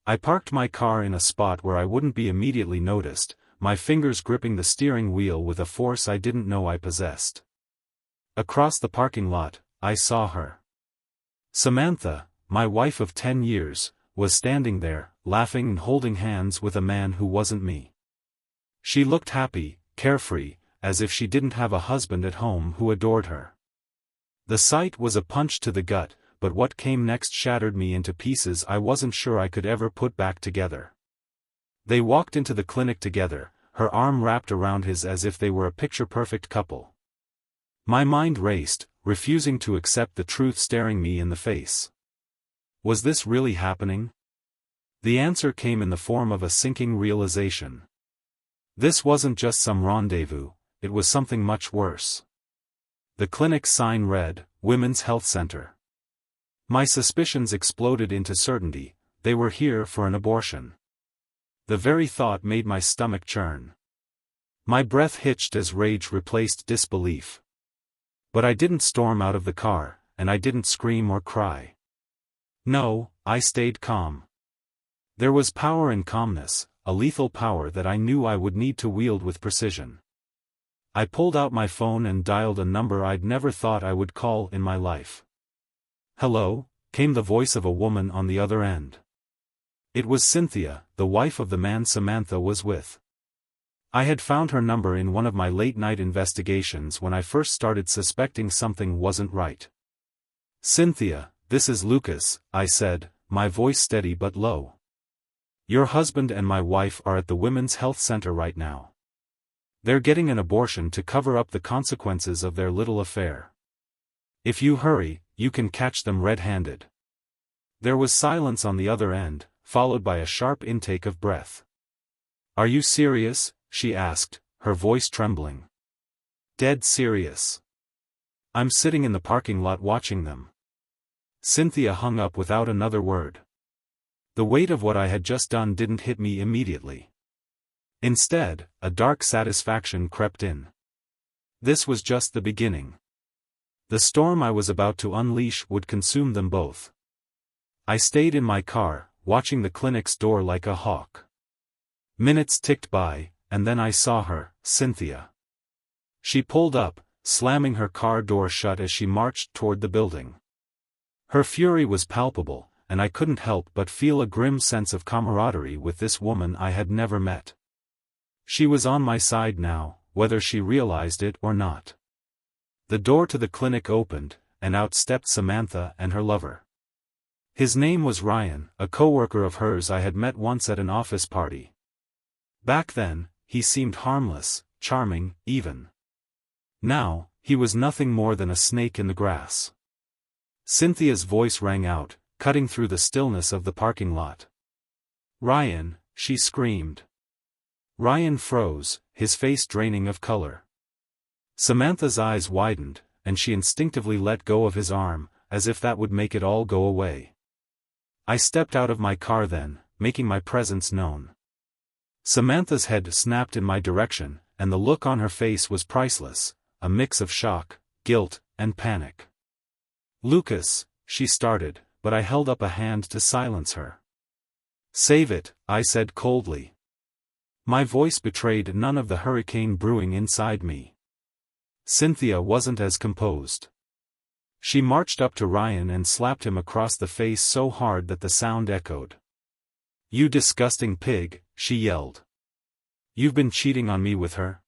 I parked my car in a spot where I wouldn't be immediately noticed, my fingers gripping the steering wheel with a force I didn't know I possessed. Across the parking lot, I saw her. Samantha, my wife of 10 years, was standing there, laughing and holding hands with a man who wasn't me. She looked happy, carefree, as if she didn't have a husband at home who adored her. The sight was a punch to the gut, but what came next shattered me into pieces I wasn't sure I could ever put back together. They walked into the clinic together, her arm wrapped around his as if they were a picture-perfect couple. My mind raced, refusing to accept the truth staring me in the face. Was this really happening? The answer came in the form of a sinking realization. This wasn't just some rendezvous, it was something much worse. The clinic's sign read, Women's Health Center. My suspicions exploded into certainty, they were here for an abortion. The very thought made my stomach churn. My breath hitched as rage replaced disbelief. But I didn't storm out of the car, and I didn't scream or cry. No, I stayed calm. There was power in calmness, a lethal power that I knew I would need to wield with precision. I pulled out my phone and dialed a number I'd never thought I would call in my life. "Hello," came the voice of a woman on the other end. It was Cynthia, the wife of the man Samantha was with. I had found her number in one of my late-night investigations when I first started suspecting something wasn't right. "Cynthia, this is Lucas," I said, my voice steady but low. "Your husband and my wife are at the Women's Health Center right now. They're getting an abortion to cover up the consequences of their little affair. If you hurry, you can catch them red-handed." There was silence on the other end, followed by a sharp intake of breath. "Are you serious?" she asked, her voice trembling. "Dead serious. I'm sitting in the parking lot watching them." Cynthia hung up without another word. The weight of what I had just done didn't hit me immediately. Instead, a dark satisfaction crept in. This was just the beginning. The storm I was about to unleash would consume them both. I stayed in my car, watching the clinic's door like a hawk. Minutes ticked by, and then I saw her, Cynthia. She pulled up, slamming her car door shut as she marched toward the building. Her fury was palpable, and I couldn't help but feel a grim sense of camaraderie with this woman I had never met. She was on my side now, whether she realized it or not. The door to the clinic opened, and out stepped Samantha and her lover. His name was Ryan, a coworker of hers I had met once at an office party. Back then, he seemed harmless, charming, even. Now, he was nothing more than a snake in the grass. Cynthia's voice rang out, cutting through the stillness of the parking lot. "Ryan," she screamed. Ryan froze, his face draining of color. Samantha's eyes widened, and she instinctively let go of his arm, as if that would make it all go away. I stepped out of my car then, making my presence known. Samantha's head snapped in my direction, and the look on her face was priceless, a mix of shock, guilt, and panic. "Lucas," she started, but I held up a hand to silence her. "Save it," I said coldly. My voice betrayed none of the hurricane brewing inside me. Cynthia wasn't as composed. She marched up to Ryan and slapped him across the face so hard that the sound echoed. "You disgusting pig," she yelled. "You've been cheating on me with her?"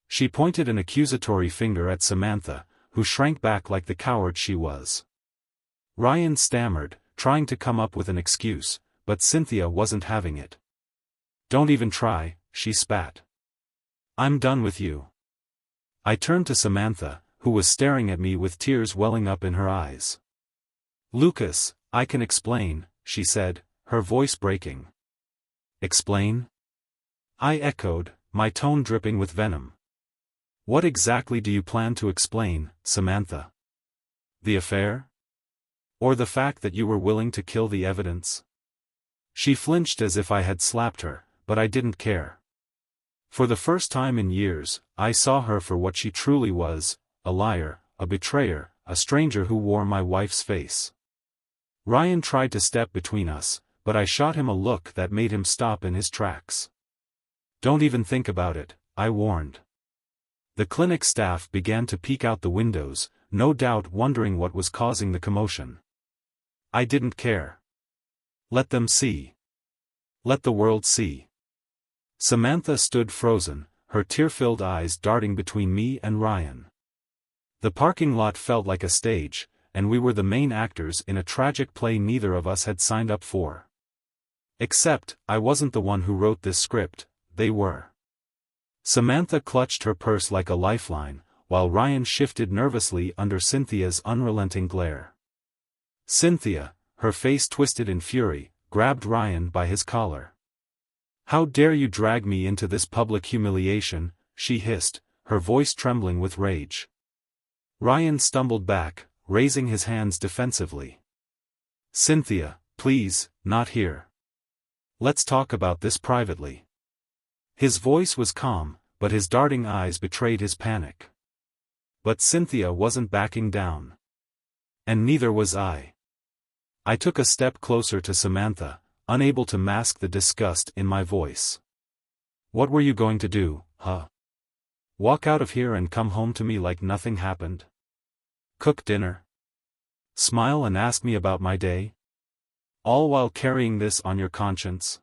She pointed an accusatory finger at Samantha, who shrank back like the coward she was. Ryan stammered, trying to come up with an excuse, but Cynthia wasn't having it. "Don't even try," she spat. "I'm done with you." I turned to Samantha, who was staring at me with tears welling up in her eyes. "Lucas, I can explain," she said, her voice breaking. "Explain?" I echoed, my tone dripping with venom. "What exactly do you plan to explain, Samantha? The affair? Or the fact that you were willing to kill the evidence?" She flinched as if I had slapped her, but I didn't care. For the first time in years, I saw her for what she truly was, a liar, a betrayer, a stranger who wore my wife's face. Ryan tried to step between us, but I shot him a look that made him stop in his tracks. "Don't even think about it," I warned. The clinic staff began to peek out the windows, no doubt wondering what was causing the commotion. I didn't care. Let them see. Let the world see. Samantha stood frozen, her tear-filled eyes darting between me and Ryan. The parking lot felt like a stage, and we were the main actors in a tragic play neither of us had signed up for. Except, I wasn't the one who wrote this script, they were. Samantha clutched her purse like a lifeline, while Ryan shifted nervously under Cynthia's unrelenting glare. Cynthia, her face twisted in fury, grabbed Ryan by his collar. "How dare you drag me into this public humiliation," she hissed, her voice trembling with rage. Ryan stumbled back, raising his hands defensively. "Cynthia, please, not here. Let's talk about this privately." His voice was calm, but his darting eyes betrayed his panic. But Cynthia wasn't backing down. And neither was I. I took a step closer to Samantha, unable to mask the disgust in my voice. "What were you going to do, huh? Walk out of here and come home to me like nothing happened? Cook dinner? Smile and ask me about my day? All while carrying this on your conscience?"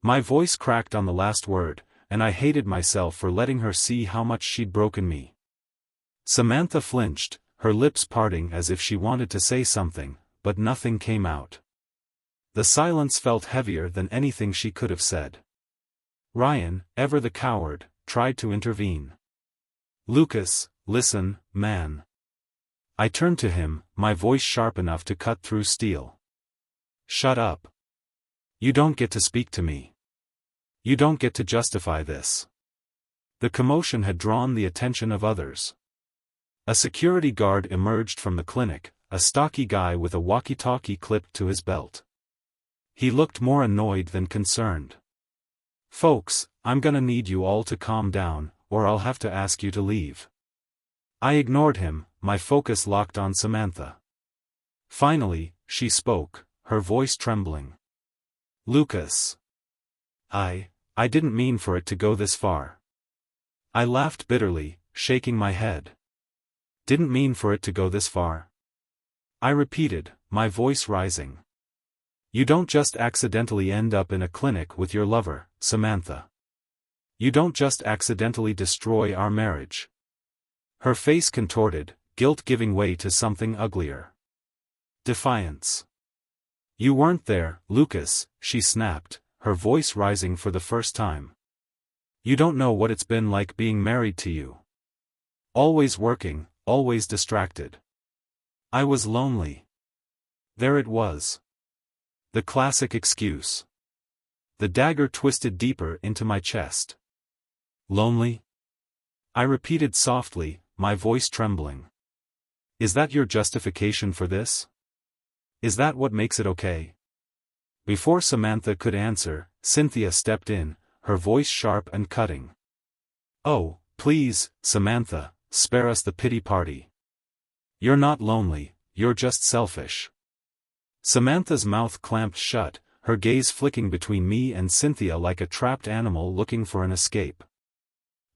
My voice cracked on the last word, and I hated myself for letting her see how much she'd broken me. Samantha flinched, her lips parting as if she wanted to say something, but nothing came out. The silence felt heavier than anything she could have said. Ryan, ever the coward, tried to intervene. "Lucas, listen, man." I turned to him, my voice sharp enough to cut through steel. "Shut up. You don't get to speak to me. You don't get to justify this." The commotion had drawn the attention of others. A security guard emerged from the clinic, a stocky guy with a walkie-talkie clipped to his belt. He looked more annoyed than concerned. "Folks, I'm gonna need you all to calm down, or I'll have to ask you to leave." I ignored him, my focus locked on Samantha. Finally, she spoke, her voice trembling. "Lucas. I didn't mean for it to go this far." I laughed bitterly, shaking my head. "Didn't mean for it to go this far?" I repeated, my voice rising. "You don't just accidentally end up in a clinic with your lover, Samantha. You don't just accidentally destroy our marriage." Her face contorted, guilt giving way to something uglier. Defiance. "You weren't there, Lucas," she snapped, her voice rising for the first time. "You don't know what it's been like being married to you. Always working, always distracted. I was lonely." There it was. The classic excuse. The dagger twisted deeper into my chest. "Lonely?" I repeated softly, my voice trembling. "Is that your justification for this? Is that what makes it okay?" Before Samantha could answer, Cynthia stepped in, her voice sharp and cutting. "Oh, please, Samantha, spare us the pity party. You're not lonely, you're just selfish." Samantha's mouth clamped shut, her gaze flicking between me and Cynthia like a trapped animal looking for an escape.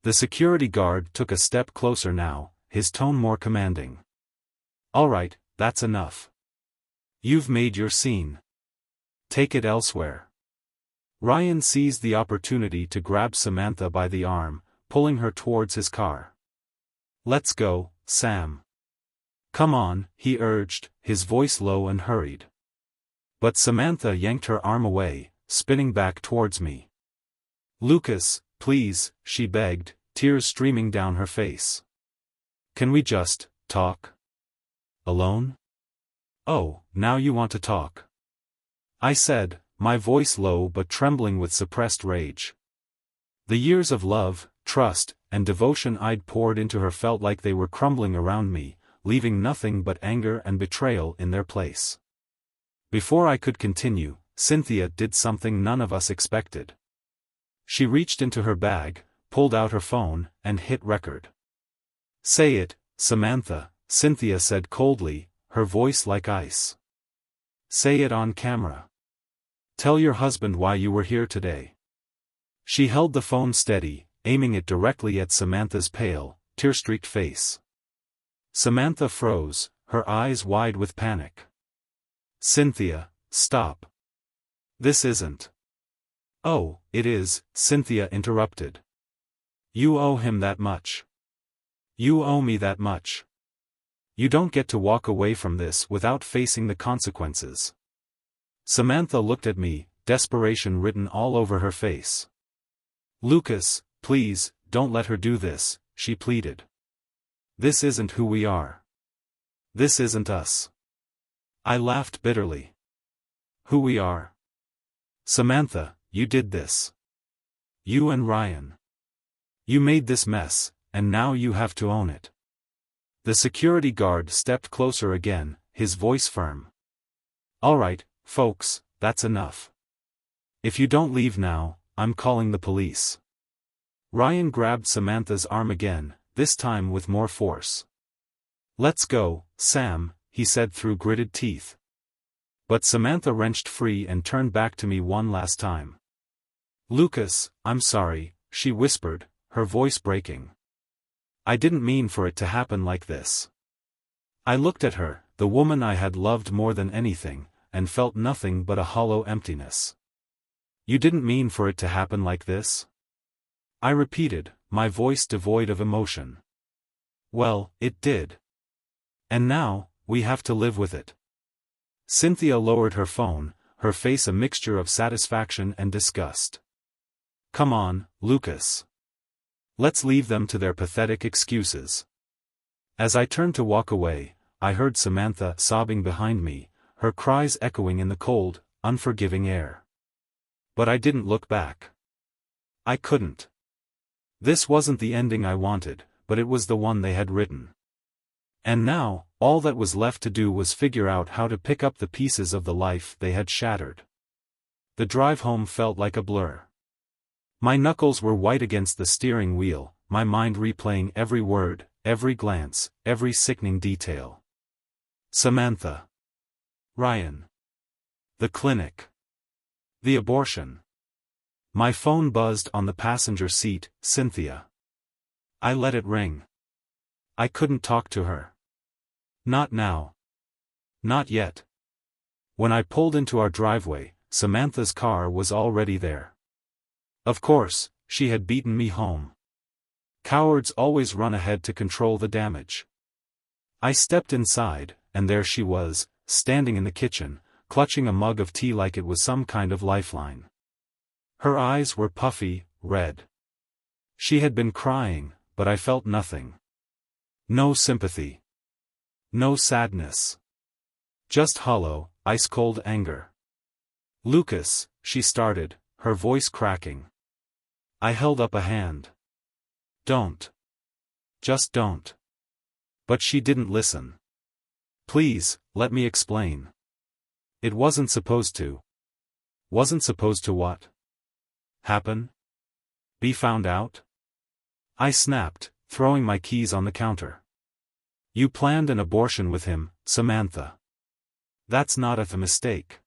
The security guard took a step closer now, his tone more commanding. "All right, that's enough. You've made your scene. Take it elsewhere." Ryan seized the opportunity to grab Samantha by the arm, pulling her towards his car. "Let's go, Sam. Come on," he urged, his voice low and hurried. But Samantha yanked her arm away, spinning back towards me. "Lucas, please," she begged, tears streaming down her face. "Can we just talk? Alone?" "Oh, now you want to talk," I said, my voice low but trembling with suppressed rage. The years of love, trust, and devotion I'd poured into her felt like they were crumbling around me, leaving nothing but anger and betrayal in their place. Before I could continue, Cynthia did something none of us expected. She reached into her bag, pulled out her phone, and hit record. "Say it, Samantha," Cynthia said coldly, her voice like ice. "Say it on camera. Tell your husband why you were here today. She held the phone steady, aiming it directly at Samantha's pale, tear-streaked face. Samantha froze, her eyes wide with panic. Cynthia, stop. This isn't. Oh, it is, Cynthia interrupted. You owe him that much. You owe me that much. You don't get to walk away from this without facing the consequences. Samantha looked at me, desperation written all over her face. Lucas, please, don't let her do this, she pleaded. This isn't who we are. This isn't us. I laughed bitterly. Who we are? Samantha, you did this. You and Ryan. You made this mess, and now you have to own it. The security guard stepped closer again, his voice firm. All right, folks, that's enough. If you don't leave now, I'm calling the police. Ryan grabbed Samantha's arm again, this time with more force. Let's go, Sam, he said through gritted teeth. But Samantha wrenched free and turned back to me one last time. Lucas, I'm sorry, she whispered, her voice breaking. I didn't mean for it to happen like this. I looked at her, the woman I had loved more than anything, and felt nothing but a hollow emptiness. You didn't mean for it to happen like this? I repeated, my voice devoid of emotion. Well, it did. And now, we have to live with it. Cynthia lowered her phone, her face a mixture of satisfaction and disgust. Come on, Lucas. Let's leave them to their pathetic excuses. As I turned to walk away, I heard Samantha sobbing behind me, her cries echoing in the cold, unforgiving air. But I didn't look back. I couldn't. This wasn't the ending I wanted, but it was the one they had written. And now, all that was left to do was figure out how to pick up the pieces of the life they had shattered. The drive home felt like a blur. My knuckles were white against the steering wheel, my mind replaying every word, every glance, every sickening detail. Samantha. Ryan. The clinic. The abortion. My phone buzzed on the passenger seat, Cynthia. I let it ring. I couldn't talk to her. Not now. Not yet. When I pulled into our driveway, Samantha's car was already there. Of course, she had beaten me home. Cowards always run ahead to control the damage. I stepped inside, and there she was, standing in the kitchen, clutching a mug of tea like it was some kind of lifeline. Her eyes were puffy, red. She had been crying, but I felt nothing. No sympathy. No sadness. Just hollow, ice-cold anger. Lucas, she started, her voice cracking. I held up a hand. Don't. Just don't. But she didn't listen. Please, let me explain. It wasn't supposed to. Wasn't supposed to what? Happen? Be found out? I snapped, throwing my keys on the counter. You planned an abortion with him, Samantha. That's not a mistake.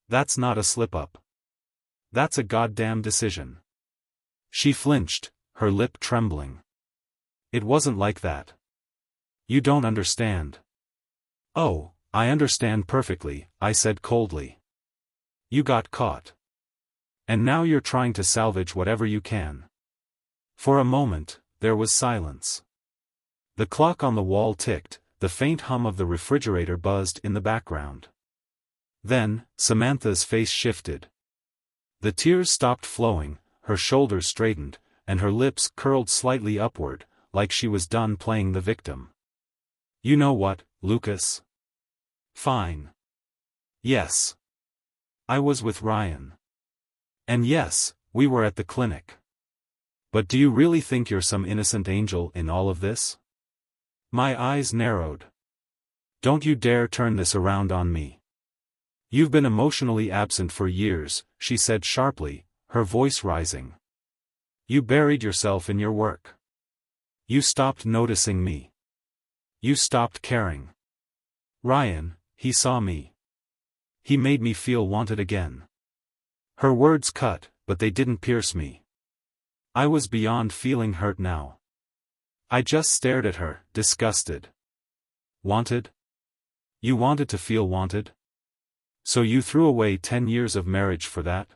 That's not a slip-up. That's a goddamn decision. She flinched, her lip trembling. It wasn't like that. You don't understand. Oh, I understand perfectly, I said coldly. You got caught. And now you're trying to salvage whatever you can. For a moment, there was silence. The clock on the wall ticked, the faint hum of the refrigerator buzzed in the background. Then, Samantha's face shifted. The tears stopped flowing, her shoulders straightened, and her lips curled slightly upward, like she was done playing the victim. You know what, Lucas? Fine. Yes. I was with Ryan. And yes, we were at the clinic. But do you really think you're some innocent angel in all of this? My eyes narrowed. Don't you dare turn this around on me. You've been emotionally absent for years, she said sharply, her voice rising. You buried yourself in your work. You stopped noticing me. You stopped caring. Ryan, he saw me. He made me feel wanted again. Her words cut, but they didn't pierce me. I was beyond feeling hurt now. I just stared at her, disgusted. Wanted? You wanted to feel wanted? So you threw away 10 years of marriage for that?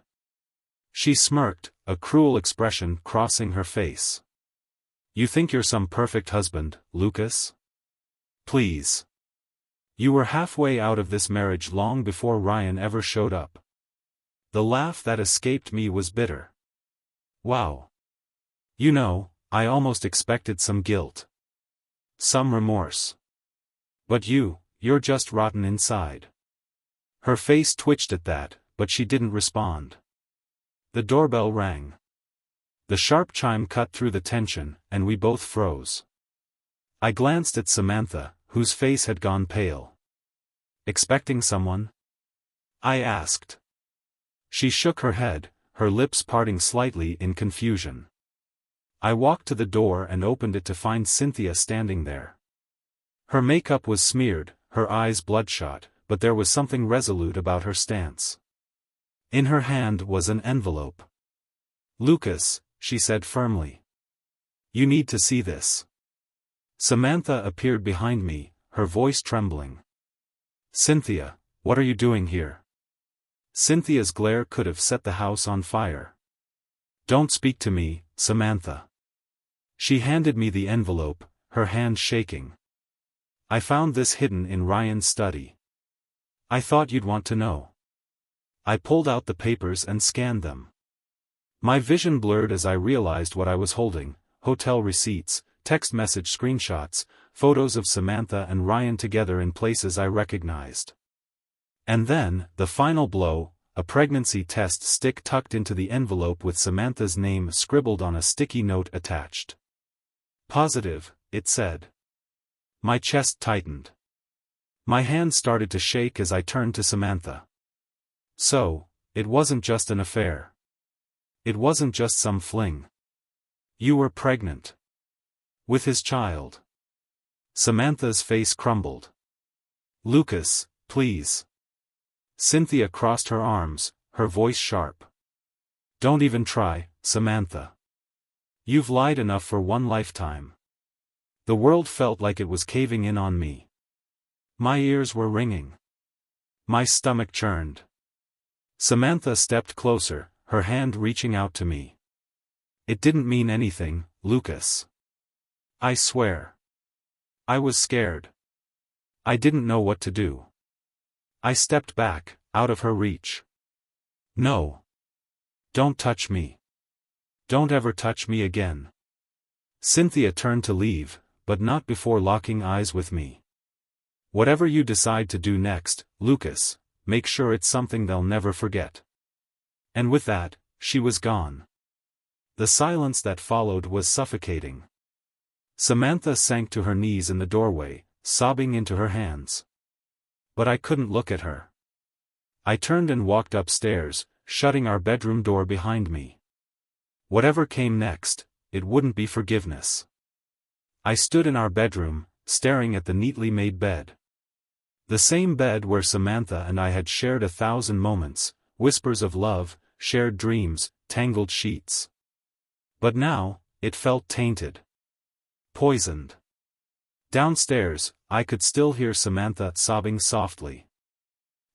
She smirked, a cruel expression crossing her face. You think you're some perfect husband, Lucas? Please. You were halfway out of this marriage long before Ryan ever showed up. The laugh that escaped me was bitter. Wow. You know, I almost expected some guilt. Some remorse. But you're just rotten inside. Her face twitched at that, but she didn't respond. The doorbell rang. The sharp chime cut through the tension, and we both froze. I glanced at Samantha, whose face had gone pale. Expecting someone? I asked. She shook her head, her lips parting slightly in confusion. I walked to the door and opened it to find Cynthia standing there. Her makeup was smeared, her eyes bloodshot, but there was something resolute about her stance. In her hand was an envelope. Lucas, she said firmly. You need to see this. Samantha appeared behind me, her voice trembling. Cynthia, what are you doing here? Cynthia's glare could have set the house on fire. Don't speak to me, Samantha. She handed me the envelope, her hand shaking. I found this hidden in Ryan's study. I thought you'd want to know. I pulled out the papers and scanned them. My vision blurred as I realized what I was holding: hotel receipts, text message screenshots, photos of Samantha and Ryan together in places I recognized. And then, the final blow, a pregnancy test stick tucked into the envelope with Samantha's name scribbled on a sticky note attached. Positive, it said. My chest tightened. My hand started to shake as I turned to Samantha. So, it wasn't just an affair. It wasn't just some fling. You were pregnant. With his child. Samantha's face crumbled. Lucas, please. Cynthia crossed her arms, her voice sharp. Don't even try, Samantha. You've lied enough for one lifetime. The world felt like it was caving in on me. My ears were ringing. My stomach churned. Samantha stepped closer, her hand reaching out to me. It didn't mean anything, Lucas. I swear. I was scared. I didn't know what to do. I stepped back, out of her reach. No. Don't touch me. Don't ever touch me again. Cynthia turned to leave, but not before locking eyes with me. Whatever you decide to do next, Lucas, make sure it's something they'll never forget. And with that, she was gone. The silence that followed was suffocating. Samantha sank to her knees in the doorway, sobbing into her hands. But I couldn't look at her. I turned and walked upstairs, shutting our bedroom door behind me. Whatever came next, it wouldn't be forgiveness. I stood in our bedroom, staring at the neatly made bed. The same bed where Samantha and I had shared 1,000 moments, whispers of love, shared dreams, tangled sheets. But now, it felt tainted. Poisoned. Downstairs, I could still hear Samantha sobbing softly.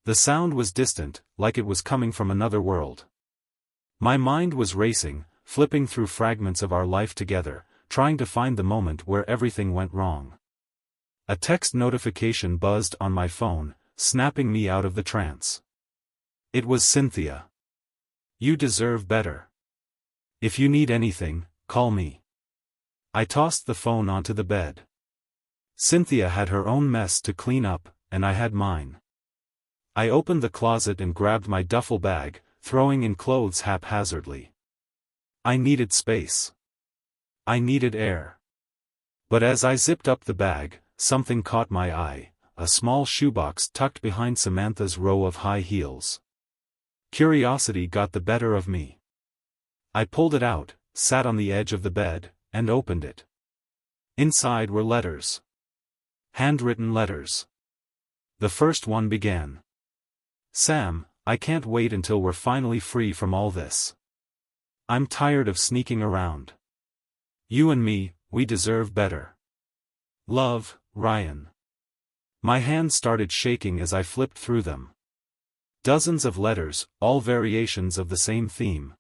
The sound was distant, like it was coming from another world. My mind was racing, flipping through fragments of our life together, trying to find the moment where everything went wrong. A text notification buzzed on my phone, snapping me out of the trance. It was Cynthia. You deserve better. If you need anything, call me. I tossed the phone onto the bed. Cynthia had her own mess to clean up, and I had mine. I opened the closet and grabbed my duffel bag, throwing in clothes haphazardly. I needed space. I needed air. But as I zipped up the bag, something caught my eye, a small shoebox tucked behind Samantha's row of high heels. Curiosity got the better of me. I pulled it out, sat on the edge of the bed, and opened it. Inside were letters. Handwritten letters. The first one began. Sam, I can't wait until we're finally free from all this. I'm tired of sneaking around. You and me, we deserve better. Love, Ryan. My hands started shaking as I flipped through them. Dozens of letters, all variations of the same theme.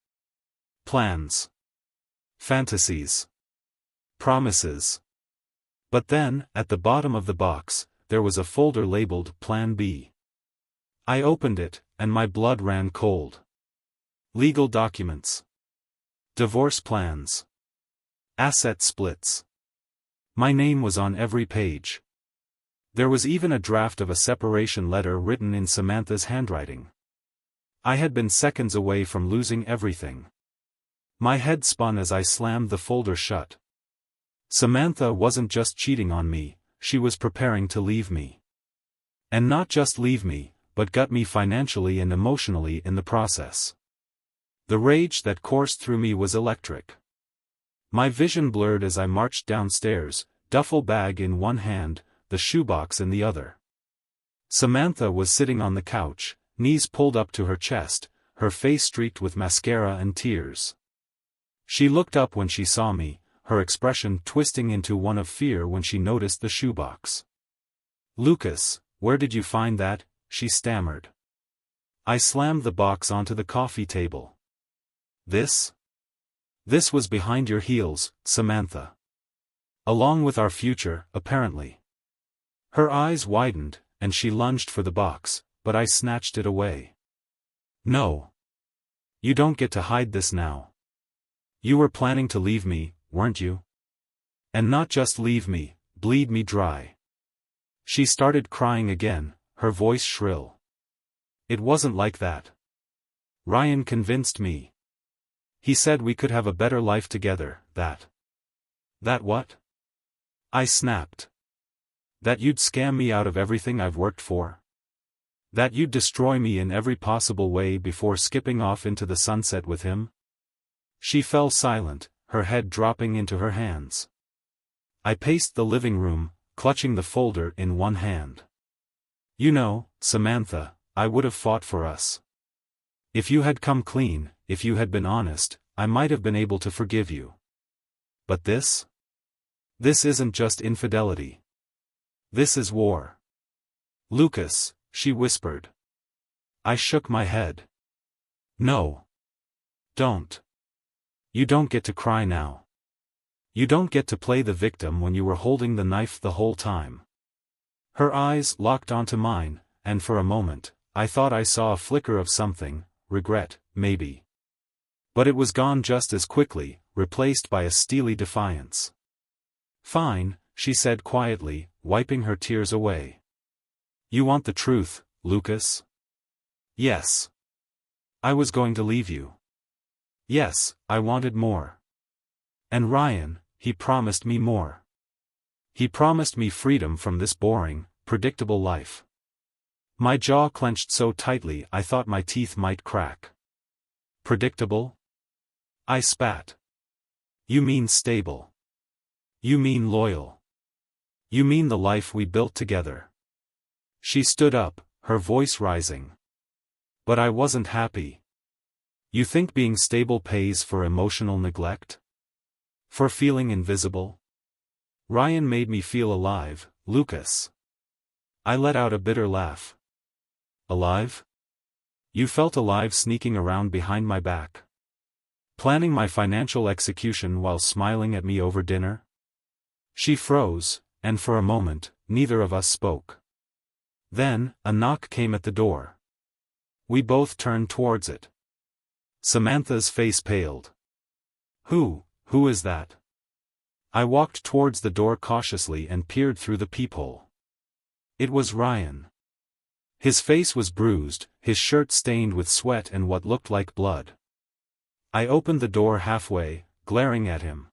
Plans. Fantasies. Promises. But then, at the bottom of the box, there was a folder labeled Plan B. I opened it, and my blood ran cold. Legal documents. Divorce plans. Asset splits. My name was on every page. There was even a draft of a separation letter written in Samantha's handwriting. I had been seconds away from losing everything. My head spun as I slammed the folder shut. Samantha wasn't just cheating on me, she was preparing to leave me. And not just leave me, but gut me financially and emotionally in the process. The rage that coursed through me was electric. My vision blurred as I marched downstairs, duffel bag in one hand, the shoebox in the other. Samantha was sitting on the couch, knees pulled up to her chest, her face streaked with mascara and tears. She looked up when she saw me, her expression twisting into one of fear when she noticed the shoebox. "Lucas, where did you find that?" she stammered. I slammed the box onto the coffee table. This was behind your heels, Samantha. Along with our future, apparently. Her eyes widened, and she lunged for the box, but I snatched it away. No. You don't get to hide this now. You were planning to leave me, weren't you? And not just leave me, bleed me dry. She started crying again, her voice shrill. It wasn't like that. Ryan convinced me. He said we could have a better life together, that what? I snapped. That you'd scam me out of everything I've worked for? That you'd destroy me in every possible way before skipping off into the sunset with him? She fell silent, her head dropping into her hands. I paced the living room, clutching the folder in one hand. You know, Samantha, I would have fought for us. If you had come clean, if you had been honest, I might have been able to forgive you. But this? This isn't just infidelity. This is war. Lucas, she whispered. I shook my head. No. Don't. You don't get to cry now. You don't get to play the victim when you were holding the knife the whole time. Her eyes locked onto mine, and for a moment, I thought I saw a flicker of something, regret, maybe. But it was gone just as quickly, replaced by a steely defiance. Fine, she said quietly, wiping her tears away. You want the truth, Lucas? Yes. I was going to leave you. Yes, I wanted more. And Ryan, he promised me more. He promised me freedom from this boring, predictable life. My jaw clenched so tightly I thought my teeth might crack. Predictable? I spat. You mean stable. You mean loyal. You mean the life we built together. She stood up, her voice rising. But I wasn't happy. You think being stable pays for emotional neglect? For feeling invisible? Ryan made me feel alive, Lucas. I let out a bitter laugh. Alive? You felt alive sneaking around behind my back? Planning my financial execution while smiling at me over dinner? She froze, and for a moment, neither of us spoke. Then, a knock came at the door. We both turned towards it. Samantha's face paled. Who is that? I walked towards the door cautiously and peered through the peephole. It was Ryan. His face was bruised, his shirt stained with sweat and what looked like blood. I opened the door halfway, glaring at him.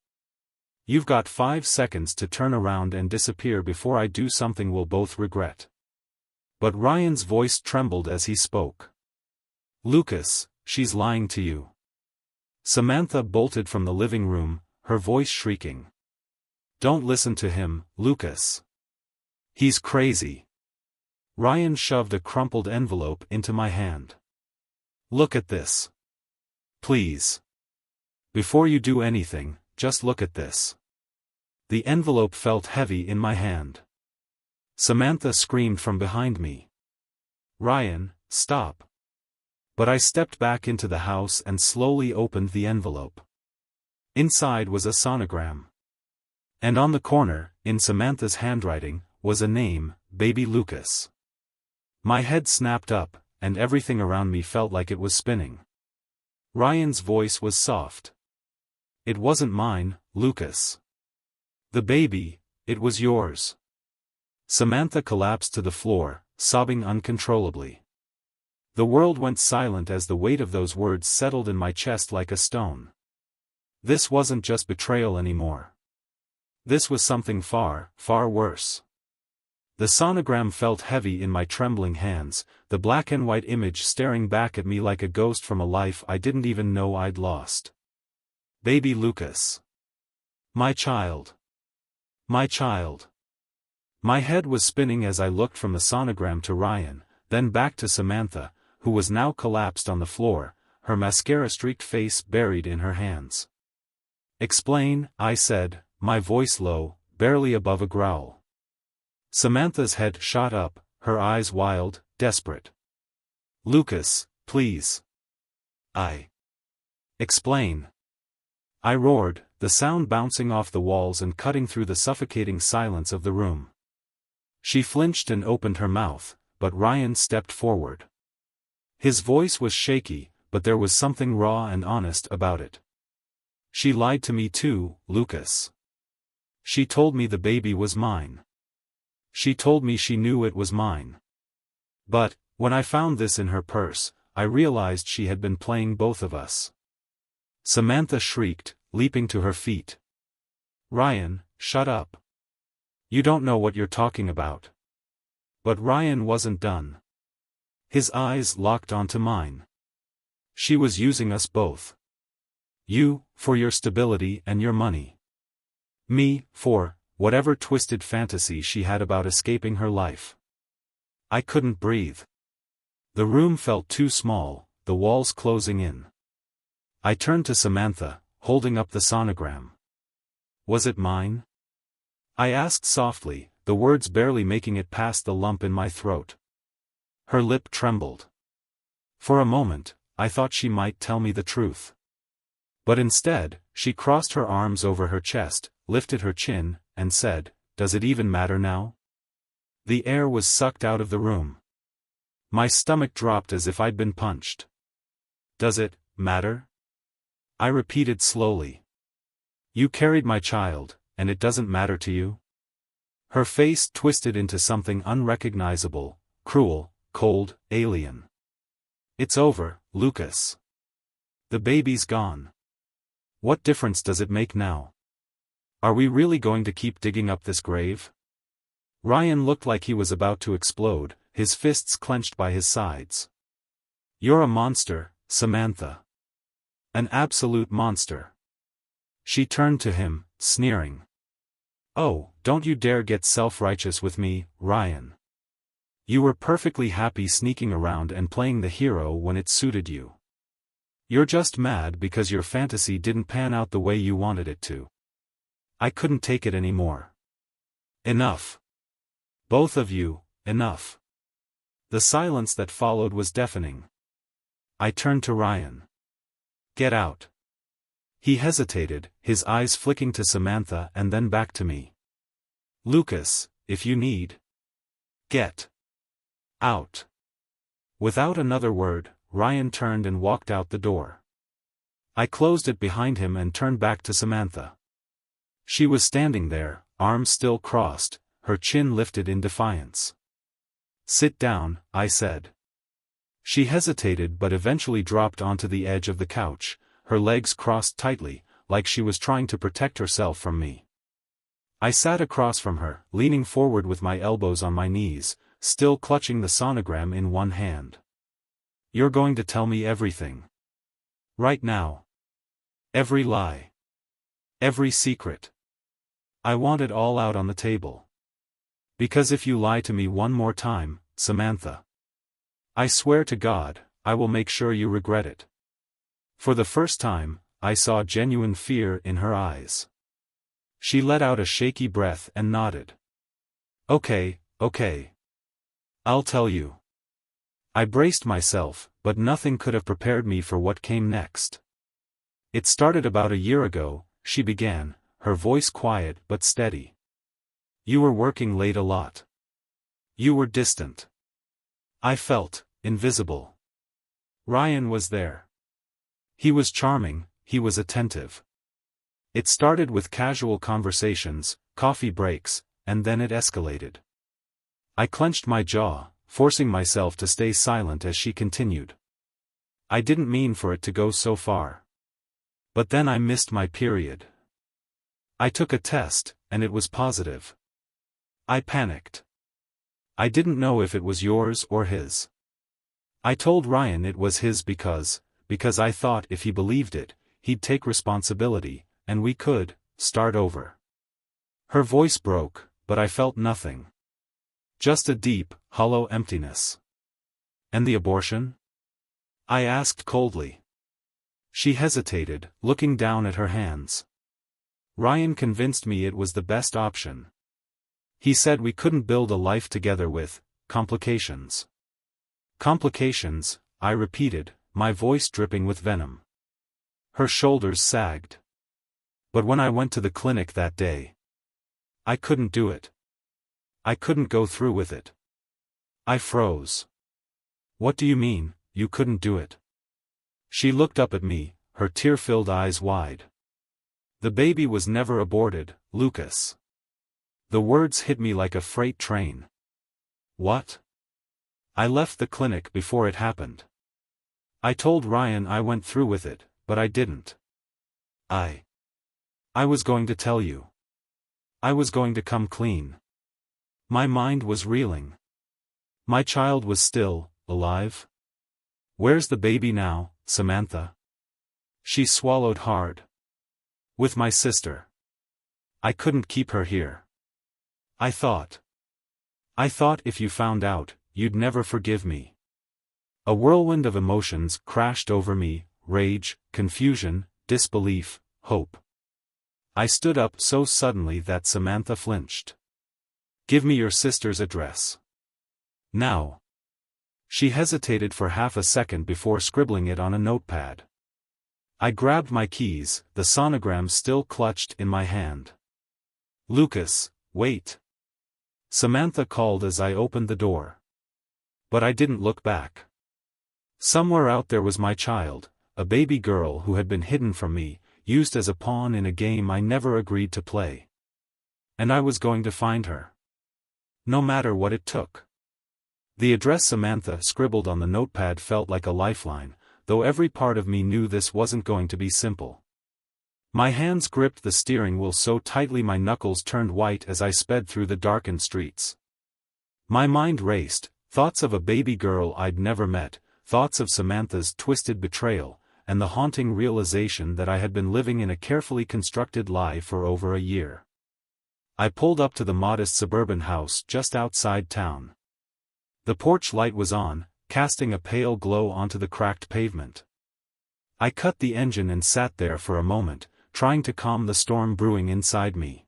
You've got 5 seconds to turn around and disappear before I do something we'll both regret. But Ryan's voice trembled as he spoke. Lucas, she's lying to you. Samantha bolted from the living room, her voice shrieking. Don't listen to him, Lucas. He's crazy. Ryan shoved a crumpled envelope into my hand. Look at this. Please. Before you do anything, just look at this. The envelope felt heavy in my hand. Samantha screamed from behind me. Ryan, stop. But I stepped back into the house and slowly opened the envelope. Inside was a sonogram. And on the corner, in Samantha's handwriting, was a name, Baby Lucas. My head snapped up, and everything around me felt like it was spinning. Ryan's voice was soft. It wasn't mine, Lucas. The baby, it was yours. Samantha collapsed to the floor, sobbing uncontrollably. The world went silent as the weight of those words settled in my chest like a stone. This wasn't just betrayal anymore. This was something far, far worse. The sonogram felt heavy in my trembling hands, the black and white image staring back at me like a ghost from a life I didn't even know I'd lost. Baby Lucas. My child. My child. My head was spinning as I looked from the sonogram to Ryan, then back to Samantha, who was now collapsed on the floor, her mascara-streaked face buried in her hands. Explain, I said, my voice low, barely above a growl. Samantha's head shot up, her eyes wild, desperate. Lucas, please. Explain. I roared, the sound bouncing off the walls and cutting through the suffocating silence of the room. She flinched and opened her mouth, but Ryan stepped forward. His voice was shaky, but there was something raw and honest about it. She lied to me too, Lucas. She told me the baby was mine. She told me she knew it was mine. But, when I found this in her purse, I realized she had been playing both of us. Samantha shrieked, leaping to her feet. Ryan, shut up. You don't know what you're talking about. But Ryan wasn't done. His eyes locked onto mine. She was using us both. You, for your stability and your money. Me, for whatever twisted fantasy she had about escaping her life. I couldn't breathe. The room felt too small, the walls closing in. I turned to Samantha, holding up the sonogram. Was it mine? I asked softly, the words barely making it past the lump in my throat. Her lip trembled. For a moment, I thought she might tell me the truth. But instead, she crossed her arms over her chest, lifted her chin, and said, "Does it even matter now?" The air was sucked out of the room. My stomach dropped as if I'd been punched. "Does it matter?" I repeated slowly. "You carried my child, and it doesn't matter to you?" Her face twisted into something unrecognizable, cruel, cold, alien. "It's over, Lucas. The baby's gone. What difference does it make now? Are we really going to keep digging up this grave?" Ryan looked like he was about to explode, his fists clenched by his sides. "You're a monster, Samantha. An absolute monster." She turned to him, sneering. "Oh, don't you dare get self-righteous with me, Ryan. You were perfectly happy sneaking around and playing the hero when it suited you. You're just mad because your fantasy didn't pan out the way you wanted it to." I couldn't take it anymore. Enough. Both of you, enough. The silence that followed was deafening. I turned to Ryan. "Get out." He hesitated, his eyes flicking to Samantha and then back to me. "Lucas, if you need. Get out." Without another word, Ryan turned and walked out the door. I closed it behind him and turned back to Samantha. She was standing there, arms still crossed, her chin lifted in defiance. "Sit down," I said. She hesitated but eventually dropped onto the edge of the couch, her legs crossed tightly, like she was trying to protect herself from me. I sat across from her, leaning forward with my elbows on my knees, still clutching the sonogram in one hand. "You're going to tell me everything. Right now. Every lie. Every secret. I want it all out on the table. Because if you lie to me one more time, Samantha, I swear to God, I will make sure you regret it." For the first time, I saw genuine fear in her eyes. She let out a shaky breath and nodded. "Okay, okay. I'll tell you." I braced myself, but nothing could have prepared me for what came next. "It started about a year ago," she began, her voice quiet but steady. "You were working late a lot. You were distant. I felt invisible. Ryan was there. He was charming, he was attentive. It started with casual conversations, coffee breaks, and then it escalated." I clenched my jaw, forcing myself to stay silent as she continued. "I didn't mean for it to go so far. But then I missed my period. I took a test, and it was positive. I panicked. I didn't know if it was yours or his. I told Ryan it was his because I thought if he believed it, he'd take responsibility, and we could start over." Her voice broke, but I felt nothing. Just a deep, hollow emptiness. "And the abortion?" I asked coldly. She hesitated, looking down at her hands. "Ryan convinced me it was the best option. He said we couldn't build a life together with complications." "Complications," I repeated, my voice dripping with venom. Her shoulders sagged. "But when I went to the clinic that day, I couldn't do it. I couldn't go through with it." I froze. "What do you mean, you couldn't do it?" She looked up at me, her tear-filled eyes wide. "The baby was never aborted, Lucas." The words hit me like a freight train. "What?" "I left the clinic before it happened. I told Ryan I went through with it, but I didn't. I was going to tell you. I was going to come clean." My mind was reeling. My child was still alive? "Where's the baby now, Samantha?" She swallowed hard. "With my sister. I couldn't keep her here. I thought if you found out, you'd never forgive me." A whirlwind of emotions crashed over me: rage, confusion, disbelief, hope. I stood up so suddenly that Samantha flinched. "Give me your sister's address. Now." She hesitated for half a second before scribbling it on a notepad. I grabbed my keys, the sonogram still clutched in my hand. "Lucas, wait." Samantha called as I opened the door. But I didn't look back. Somewhere out there was my child, a baby girl who had been hidden from me, used as a pawn in a game I never agreed to play. And I was going to find her. No matter what it took. The address Samantha scribbled on the notepad felt like a lifeline, though every part of me knew this wasn't going to be simple. My hands gripped the steering wheel so tightly my knuckles turned white as I sped through the darkened streets. My mind raced, thoughts of a baby girl I'd never met, thoughts of Samantha's twisted betrayal, and the haunting realization that I had been living in a carefully constructed lie for over a year. I pulled up to the modest suburban house just outside town. The porch light was on, casting a pale glow onto the cracked pavement. I cut the engine and sat there for a moment, trying to calm the storm brewing inside me.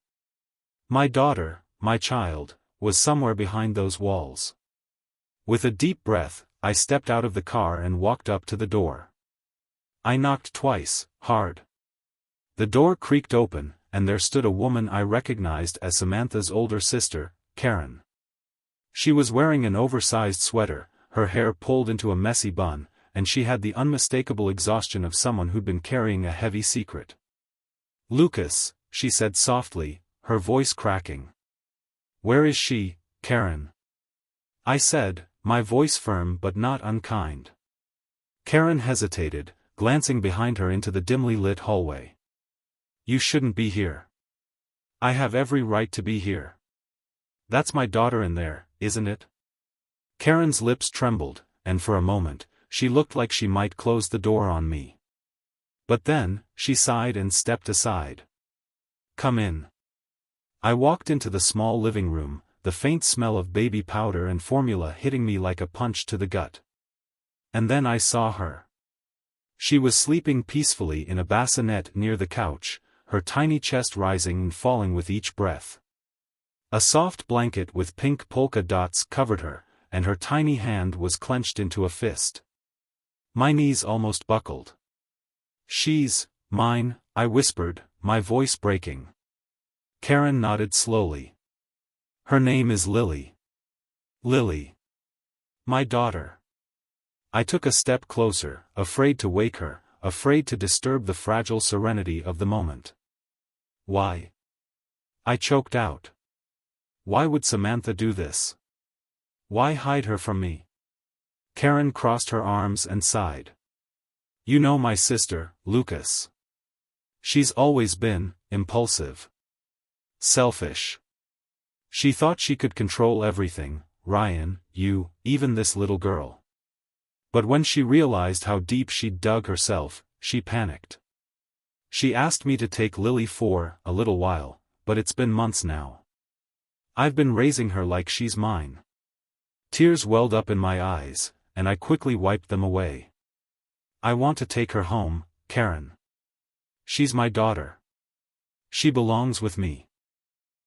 My daughter, my child, was somewhere behind those walls. With a deep breath, I stepped out of the car and walked up to the door. I knocked twice, hard. The door creaked open, and there stood a woman I recognized as Samantha's older sister, Karen. She was wearing an oversized sweater, her hair pulled into a messy bun, and she had the unmistakable exhaustion of someone who'd been carrying a heavy secret. "Lucas," she said softly, her voice cracking. "Where is she, Karen?" I said, my voice firm but not unkind. Karen hesitated, glancing behind her into the dimly lit hallway. "You shouldn't be here." "I have every right to be here. That's my daughter in there, isn't it?" Karen's lips trembled, and for a moment, she looked like she might close the door on me. But then, she sighed and stepped aside. "Come in." I walked into the small living room, the faint smell of baby powder and formula hitting me like a punch to the gut. And then I saw her. She was sleeping peacefully in a bassinet near the couch, her tiny chest rising and falling with each breath. A soft blanket with pink polka dots covered her, and her tiny hand was clenched into a fist. My knees almost buckled. "She's mine," I whispered, my voice breaking. Karen nodded slowly. "Her name is Lily." "Lily. My daughter." I took a step closer, afraid to wake her, afraid to disturb the fragile serenity of the moment. "Why?" I choked out. "Why would Samantha do this? Why hide her from me?" Karen crossed her arms and sighed. "You know my sister, Lucas. She's always been impulsive. Selfish. She thought she could control everything, Ryan, you, even this little girl. But when she realized how deep she'd dug herself, she panicked. She asked me to take Lily for a little while, but it's been months now. I've been raising her like she's mine." Tears welled up in my eyes, and I quickly wiped them away. "I want to take her home, Karen. She's my daughter. She belongs with me."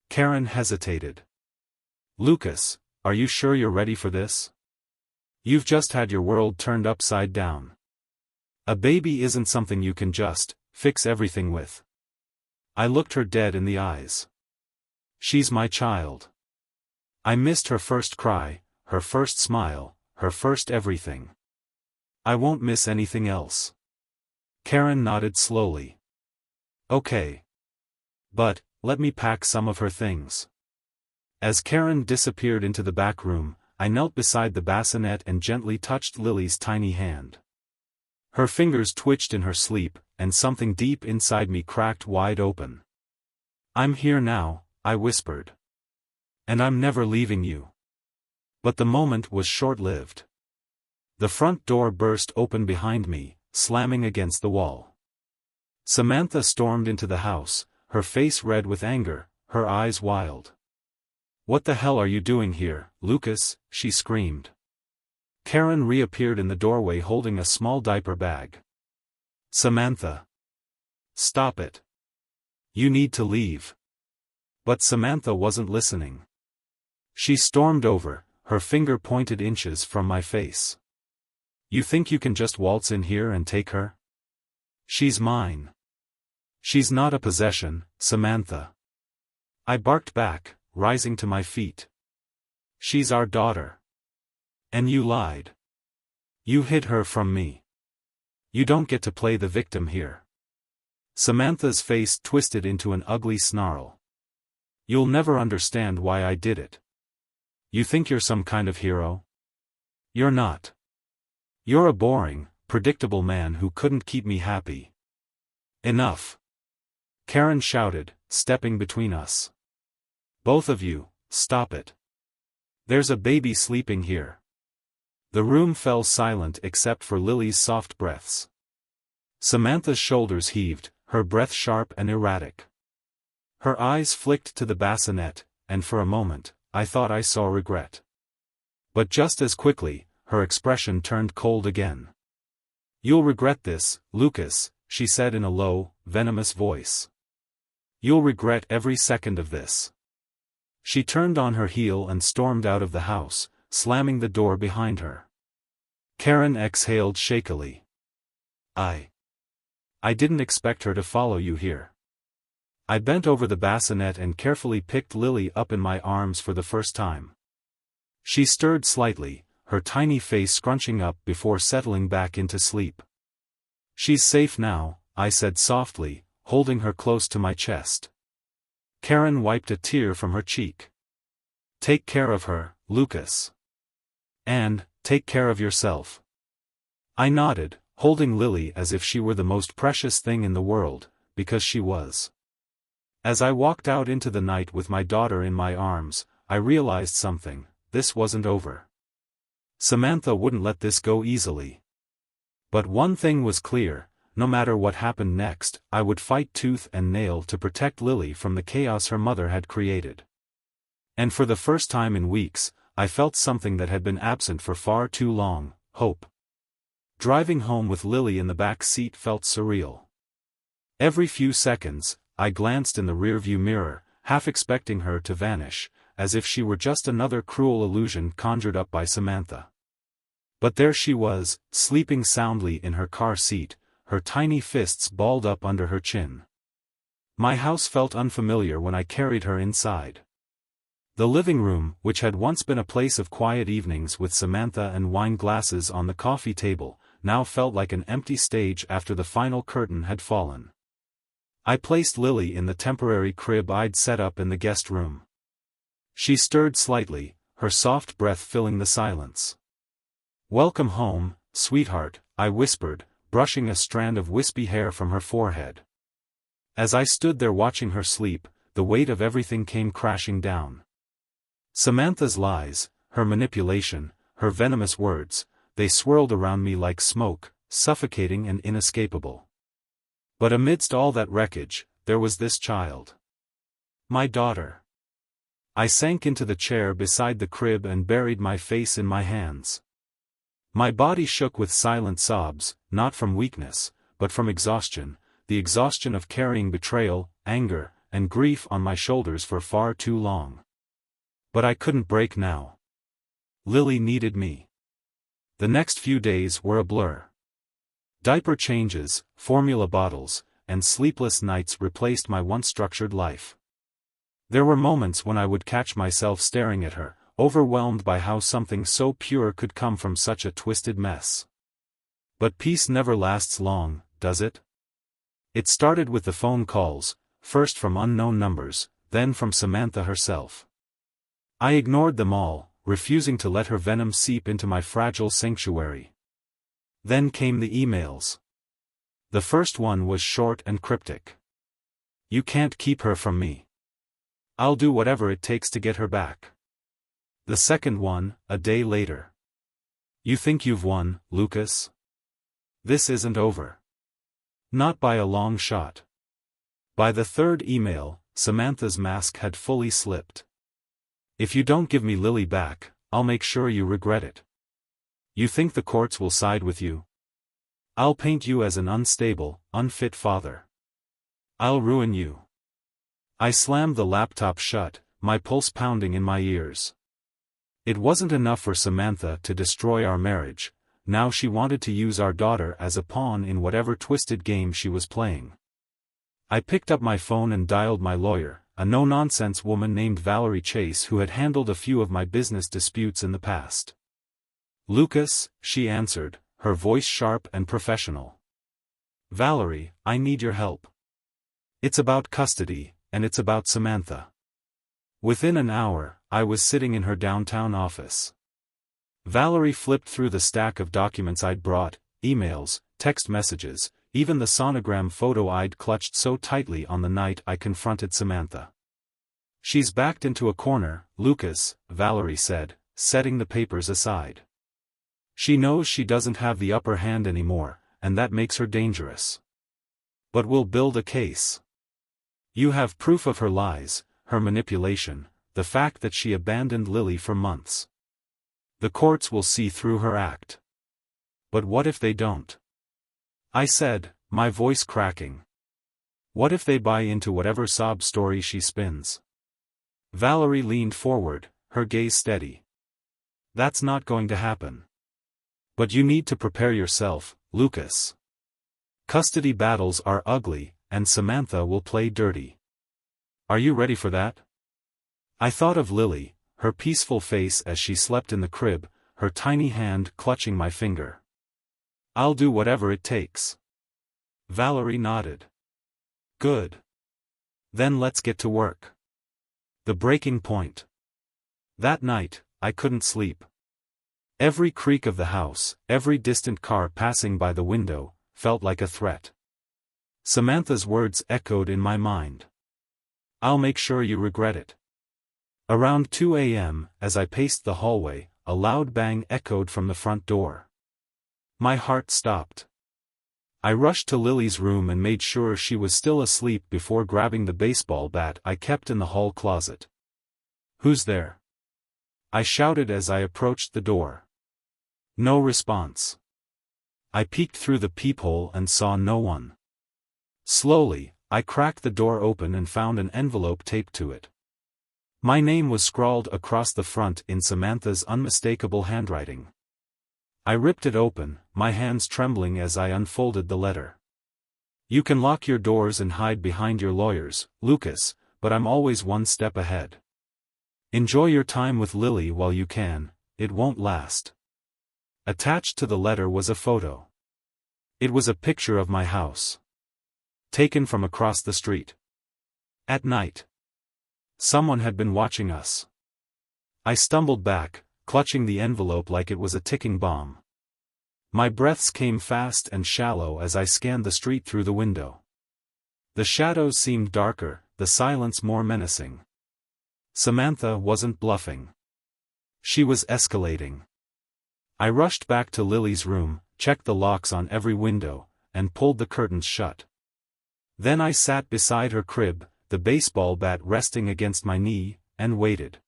Karen hesitated. "Lucas, are you sure you're ready for this? You've just had your world turned upside down. A baby isn't something you can just fix everything with." I looked her dead in the eyes. "She's my child. I missed her first cry, her first smile, her first everything. I won't miss anything else." Karen nodded slowly. "Okay. But, let me pack some of her things." As Karen disappeared into the back room, I knelt beside the bassinet and gently touched Lily's tiny hand. Her fingers twitched in her sleep, and something deep inside me cracked wide open. "I'm here now," I whispered. "And I'm never leaving you." But the moment was short-lived. The front door burst open behind me, slamming against the wall. Samantha stormed into the house, her face red with anger, her eyes wild. "What the hell are you doing here, Lucas?" she screamed. Karen reappeared in the doorway holding a small diaper bag. "Samantha. Stop it. You need to leave." But Samantha wasn't listening. She stormed over, her finger pointed inches from my face. "You think you can just waltz in here and take her? She's mine. She's not a possession, Samantha." I barked back, rising to my feet. "She's our daughter. And you lied. You hid her from me. You don't get to play the victim here." Samantha's face twisted into an ugly snarl. "You'll never understand why I did it. You think you're some kind of hero? You're not. You're a boring, predictable man who couldn't keep me happy." "Enough!" Karen shouted, stepping between us. "Both of you, stop it. There's a baby sleeping here." The room fell silent except for Lily's soft breaths. Samantha's shoulders heaved, her breath sharp and erratic. Her eyes flicked to the bassinet, and for a moment, I thought I saw regret. But just as quickly, her expression turned cold again. "You'll regret this, Lucas," she said in a low, venomous voice. "You'll regret every second of this." She turned on her heel and stormed out of the house, slamming the door behind her. Karen exhaled shakily. I didn't expect her to follow you here." I bent over the bassinet and carefully picked Lily up in my arms for the first time. She stirred slightly, her tiny face scrunching up before settling back into sleep. "She's safe now," I said softly, holding her close to my chest. Karen wiped a tear from her cheek. "Take care of her, Lucas. And, take care of yourself." I nodded, holding Lily as if she were the most precious thing in the world, because she was. As I walked out into the night with my daughter in my arms, I realized something: this wasn't over. Samantha wouldn't let this go easily. But one thing was clear: no matter what happened next, I would fight tooth and nail to protect Lily from the chaos her mother had created. And for the first time in weeks, I felt something that had been absent for far too long: hope. Driving home with Lily in the back seat felt surreal. Every few seconds, I glanced in the rearview mirror, half expecting her to vanish, as if she were just another cruel illusion conjured up by Samantha. But there she was, sleeping soundly in her car seat, her tiny fists balled up under her chin. My house felt unfamiliar when I carried her inside. The living room, which had once been a place of quiet evenings with Samantha and wine glasses on the coffee table, now felt like an empty stage after the final curtain had fallen. I placed Lily in the temporary crib I'd set up in the guest room. She stirred slightly, her soft breath filling the silence. "Welcome home, sweetheart," I whispered, brushing a strand of wispy hair from her forehead. As I stood there watching her sleep, the weight of everything came crashing down. Samantha's lies, her manipulation, her venomous words, they swirled around me like smoke, suffocating and inescapable. But amidst all that wreckage, there was this child. My daughter. I sank into the chair beside the crib and buried my face in my hands. My body shook with silent sobs, not from weakness, but from exhaustion, the exhaustion of carrying betrayal, anger, and grief on my shoulders for far too long. But I couldn't break now. Lily needed me. The next few days were a blur. Diaper changes, formula bottles, and sleepless nights replaced my once structured life. There were moments when I would catch myself staring at her, overwhelmed by how something so pure could come from such a twisted mess. But peace never lasts long, does it? It started with the phone calls, first from unknown numbers, then from Samantha herself. I ignored them all, refusing to let her venom seep into my fragile sanctuary. Then came the emails. The first one was short and cryptic. "You can't keep her from me. I'll do whatever it takes to get her back." The second one, a day later. "You think you've won, Lucas? This isn't over." Not by a long shot. By the third email, Samantha's mask had fully slipped. "If you don't give me Lily back, I'll make sure you regret it. You think the courts will side with you? I'll paint you as an unstable, unfit father. I'll ruin you." I slammed the laptop shut, my pulse pounding in my ears. It wasn't enough for Samantha to destroy our marriage, now she wanted to use our daughter as a pawn in whatever twisted game she was playing. I picked up my phone and dialed my lawyer, a no-nonsense woman named Valerie Chase who had handled a few of my business disputes in the past. "Lucas," she answered, her voice sharp and professional. "Valerie, I need your help. It's about custody, and it's about Samantha." Within an hour, I was sitting in her downtown office. Valerie flipped through the stack of documents I'd brought, emails, text messages, even the sonogram photo I'd clutched so tightly on the night I confronted Samantha. "She's backed into a corner, Lucas," Valerie said, setting the papers aside. "She knows she doesn't have the upper hand anymore, and that makes her dangerous. But we'll build a case. You have proof of her lies, her manipulation, the fact that she abandoned Lily for months. The courts will see through her act. But what if they don't?" I said, my voice cracking. "What if they buy into whatever sob story she spins?" Valerie leaned forward, her gaze steady. "That's not going to happen. But you need to prepare yourself, Lucas. Custody battles are ugly, and Samantha will play dirty. Are you ready for that?" I thought of Lily, her peaceful face as she slept in the crib, her tiny hand clutching my finger. "I'll do whatever it takes." Valerie nodded. "Good. Then let's get to work." The breaking point. That night, I couldn't sleep. Every creak of the house, every distant car passing by the window, felt like a threat. Samantha's words echoed in my mind. "I'll make sure you regret it." Around 2 a.m., as I paced the hallway, a loud bang echoed from the front door. My heart stopped. I rushed to Lily's room and made sure she was still asleep before grabbing the baseball bat I kept in the hall closet. "Who's there?" I shouted as I approached the door. No response. I peeked through the peephole and saw no one. Slowly, I cracked the door open and found an envelope taped to it. My name was scrawled across the front in Samantha's unmistakable handwriting. I ripped it open, my hands trembling as I unfolded the letter. "You can lock your doors and hide behind your lawyers, Lucas, but I'm always one step ahead. Enjoy your time with Lily while you can, it won't last." Attached to the letter was a photo. It was a picture of my house, taken from across the street. At night. Someone had been watching us. I stumbled back, clutching the envelope like it was a ticking bomb. My breaths came fast and shallow as I scanned the street through the window. The shadows seemed darker, the silence more menacing. Samantha wasn't bluffing. She was escalating. I rushed back to Lily's room, checked the locks on every window, and pulled the curtains shut. Then I sat beside her crib, the baseball bat resting against my knee, and waited.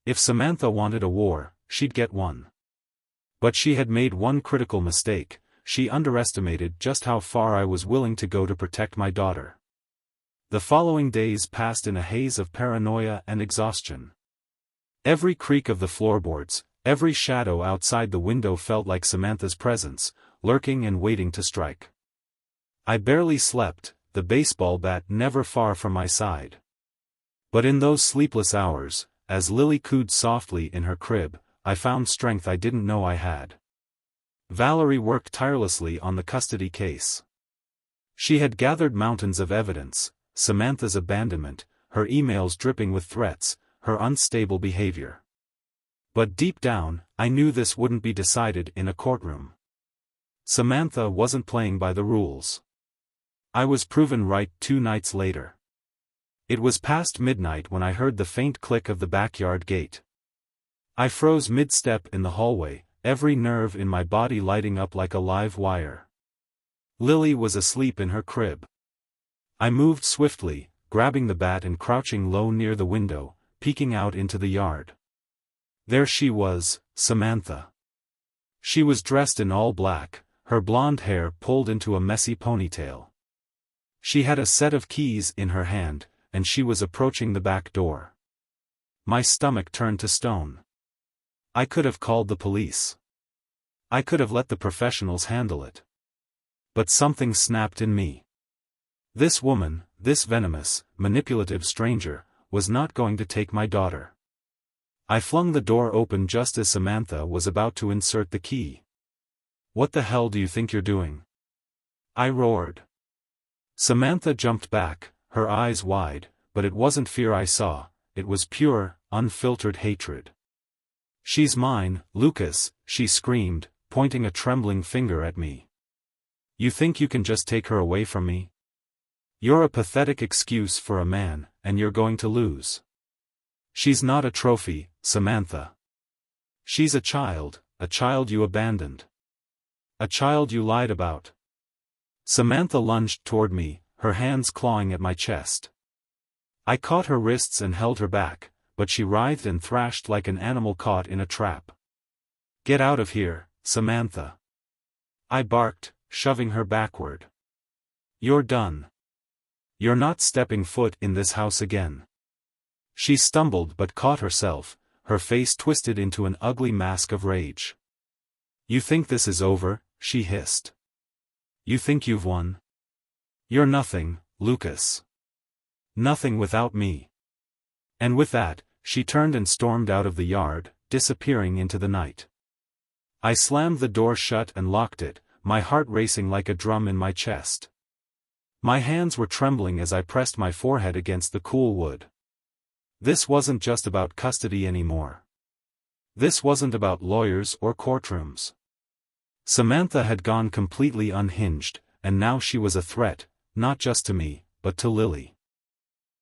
If Samantha wanted a war, she'd get one. But she had made one critical mistake: she underestimated just how far I was willing to go to protect my daughter. The following days passed in a haze of paranoia and exhaustion. Every creak of the floorboards, every shadow outside the window felt like Samantha's presence, lurking and waiting to strike. I barely slept, the baseball bat never far from my side. But in those sleepless hours, as Lily cooed softly in her crib, I found strength I didn't know I had. Valerie worked tirelessly on the custody case. She had gathered mountains of evidence: Samantha's abandonment, her emails dripping with threats, her unstable behavior. But deep down, I knew this wouldn't be decided in a courtroom. Samantha wasn't playing by the rules. I was proven right 2 nights later. It was past midnight when I heard the faint click of the backyard gate. I froze mid-step in the hallway, every nerve in my body lighting up like a live wire. Lily was asleep in her crib. I moved swiftly, grabbing the bat and crouching low near the window, peeking out into the yard. There she was, Samantha. She was dressed in all black, her blonde hair pulled into a messy ponytail. She had a set of keys in her hand, and she was approaching the back door. My stomach turned to stone. I could have called the police. I could have let the professionals handle it. But something snapped in me. This woman, this venomous, manipulative stranger, was not going to take my daughter. I flung the door open just as Samantha was about to insert the key. "What the hell do you think you're doing?" I roared. Samantha jumped back, her eyes wide, but it wasn't fear I saw, it was pure, unfiltered hatred. "She's mine, Lucas," she screamed, pointing a trembling finger at me. "You think you can just take her away from me? You're a pathetic excuse for a man, and you're going to lose. She's not a trophy, Samantha. She's a child you abandoned. A child you lied about." Samantha lunged toward me, her hands clawing at my chest. I caught her wrists and held her back, but she writhed and thrashed like an animal caught in a trap. "Get out of here, Samantha," I barked, shoving her backward. "You're done. You're not stepping foot in this house again." She stumbled but caught herself, her face twisted into an ugly mask of rage. "You think this is over?" she hissed. "You think you've won? You're nothing, Lucas. Nothing without me." And with that, she turned and stormed out of the yard, disappearing into the night. I slammed the door shut and locked it, my heart racing like a drum in my chest. My hands were trembling as I pressed my forehead against the cool wood. This wasn't just about custody anymore. This wasn't about lawyers or courtrooms. Samantha had gone completely unhinged, and now she was a threat, not just to me, but to Lily.